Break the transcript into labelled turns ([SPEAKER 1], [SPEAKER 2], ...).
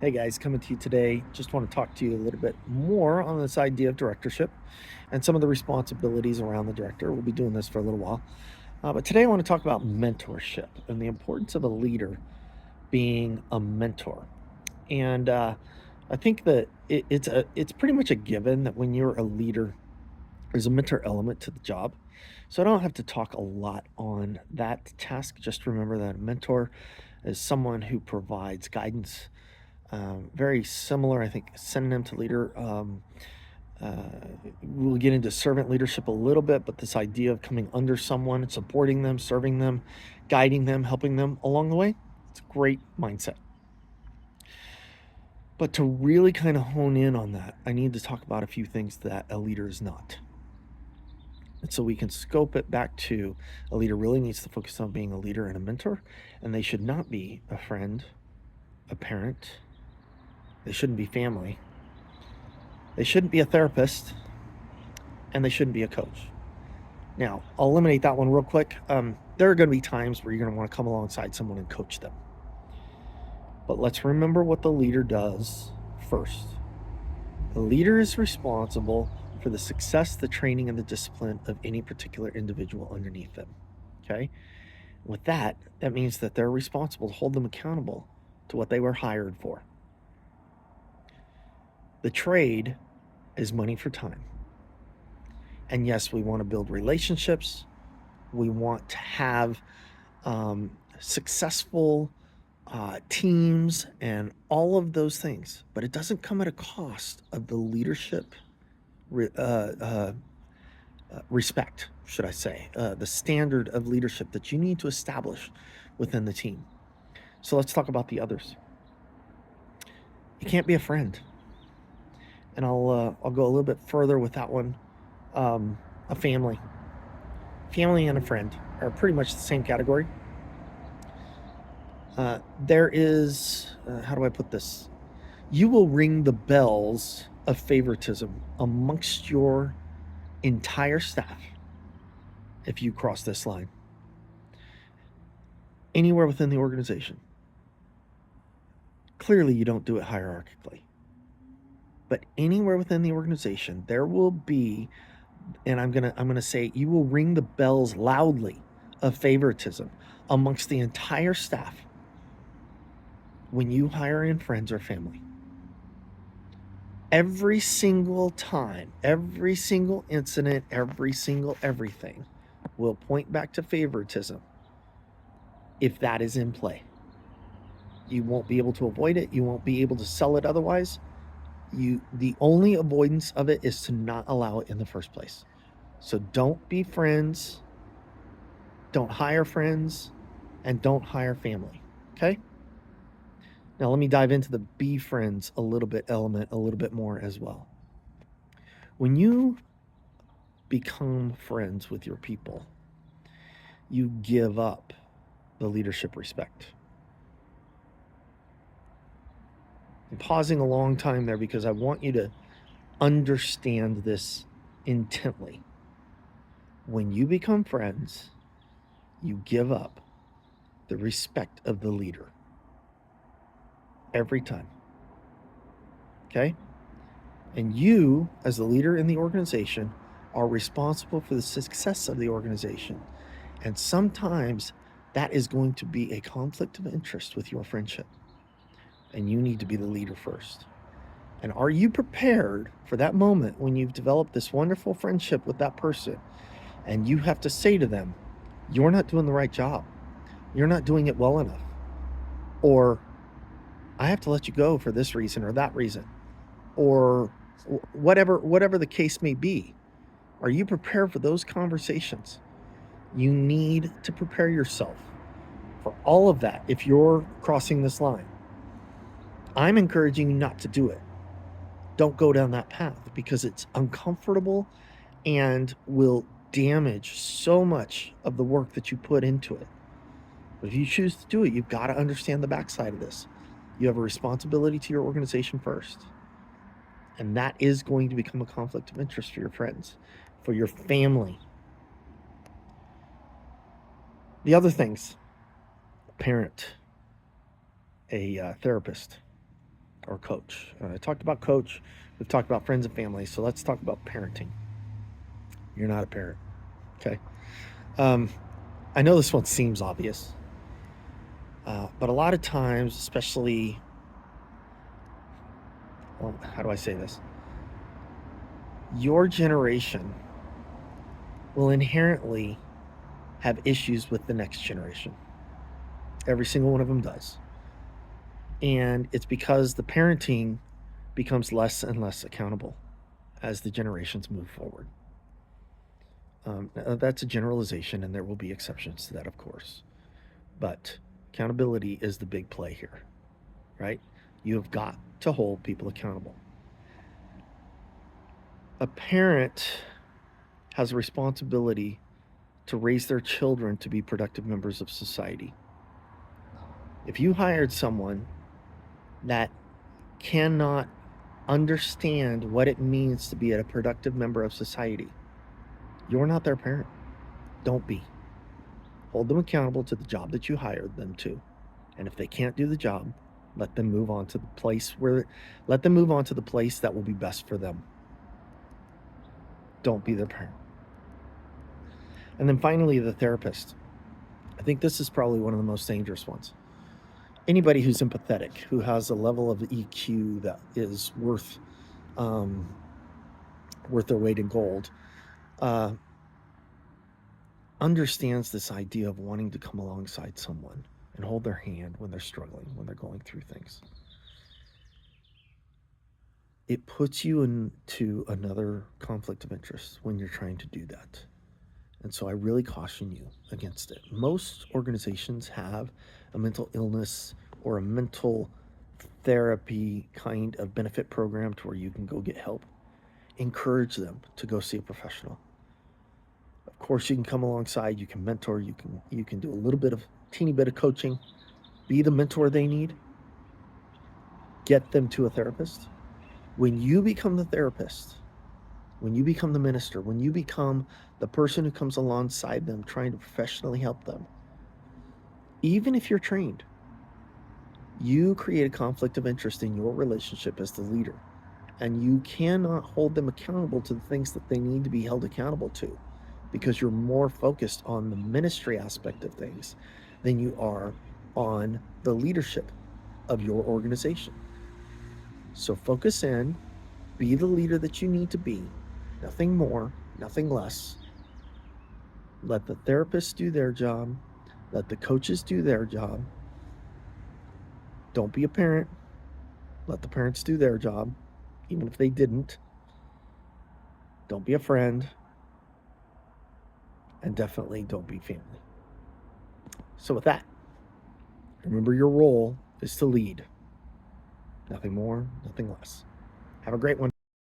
[SPEAKER 1] Hey guys, coming to you today. Just want to talk to you a little bit more on this idea of directorship and some of the responsibilities around the director. We'll be doing this for a little while. But today I want to talk about mentorship and the importance of a leader being a mentor. And I think that it's pretty much a given that when you're a leader, there's a mentor element to the job. So I don't have to talk a lot on that task. Just remember that a mentor is someone who provides guidance, very similar, I think, synonym to leader. Uh, we'll get into servant leadership a little bit, but this idea of coming under someone, supporting them, serving them, guiding them, helping them along the way, it's a great mindset. But to really kind of hone in on that, I need to talk about a few things that a leader is not. And so we can scope it back to a leader really needs to focus on being a leader and a mentor, and they should not be a friend, a parent, they shouldn't be family, they shouldn't be a therapist, and they shouldn't be a coach. Now, I'll eliminate that one real quick. There are going to be times where you're going to want to come alongside someone and coach them. But let's remember what the leader does first. The leader is responsible for the success, the training, and the discipline of any particular individual underneath them. Okay? With that, that means that they're responsible to hold them accountable to what they were hired for. The trade is money for time. And yes, we want to build relationships. We want to have successful teams and all of those things, but it doesn't come at a cost of the leadership respect, should I say, the standard of leadership that you need to establish within the team. So let's talk about the others. You can't be a friend, and I'll go a little bit further with that one. A family and a friend are pretty much the same category. There is, how do I put this? You will ring the bells of favoritism amongst your entire staff if you cross this line anywhere within the organization. Clearly, you don't do it hierarchically, but anywhere within the organization, there will be, and I'm gonna say, you will ring the bells loudly of favoritism amongst the entire staff when you hire in friends or family. Every single time, every single incident, every single everything will point back to favoritism if that is in play. You won't be able to avoid it. You won't be able to sell it otherwise. The only avoidance of it is to not allow it in the first place. So don't be friends, don't hire friends, and don't hire family. Okay? Now let me dive into the be friends a little bit element a little bit more as well. When you become friends with your people, you give up the leadership respect. I'm pausing a long time there because I want you to understand this intently. When you become friends, you give up the respect of the leader every time. Okay? And you, as the leader in the organization, are responsible for the success of the organization. And sometimes that is going to be a conflict of interest with your friendship. And you need to be the leader first. And are you prepared for that moment when you've developed this wonderful friendship with that person and you have to say to them, you're not doing the right job. You're not doing it well enough. Or I have to let you go for this reason or that reason. Or whatever the case may be. Are you prepared for those conversations? You need to prepare yourself for all of that if you're crossing this line. I'm encouraging you not to do it. Don't go down that path because it's uncomfortable and will damage so much of the work that you put into it. But if you choose to do it, you've got to understand the backside of this. You have a responsibility to your organization first. And that is going to become a conflict of interest for your friends, for your family. The other things, a parent, a therapist, or coach. I talked about coach. We've talked about friends and family. So let's talk about parenting. You're not a parent. Okay. I know this one seems obvious, but a lot of times, especially, well, how do I say this? Your generation will inherently have issues with the next generation. Every single one of them does. And it's because the parenting becomes less and less accountable as the generations move forward. That's a generalization, and there will be exceptions to that, of course. But accountability is the big play here, right? You have got to hold people accountable. A parent has a responsibility to raise their children to be productive members of society. If you hired someone that cannot understand what it means to be a productive member of society, you're not their parent. Don't be. Hold them accountable to the job that you hired them to. And if they can't do the job, let them move on to the place that will be best for them. Don't be their parent. And then finally, the therapist. I think this is probably one of the most dangerous ones. Anybody who's empathetic, who has a level of EQ that is worth their weight in gold, understands this idea of wanting to come alongside someone and hold their hand when they're struggling, when they're going through things. It puts you into another conflict of interest when you're trying to do that. And so I really caution you against it. Most organizations have a mental illness or a mental therapy kind of benefit program to where you can go get help. Encourage them to go see a professional. Of course, you can come alongside, you can mentor, you can do a little bit of teeny bit of coaching, be the mentor they need, get them to a therapist. When you become the therapist, when you become the minister, when you become the person who comes alongside them trying to professionally help them, even if you're trained, you create a conflict of interest in your relationship as the leader. And you cannot hold them accountable to the things that they need to be held accountable to, because you're more focused on the ministry aspect of things than you are on the leadership of your organization. So focus in, be the leader that you need to be, nothing more, nothing less. Let the therapists do their job, let the coaches do their job. Don't be a parent. Let the parents do their job, even if they didn't. Don't be a friend. And definitely don't be family. So with that, remember your role is to lead. Nothing more, nothing less. Have a great one.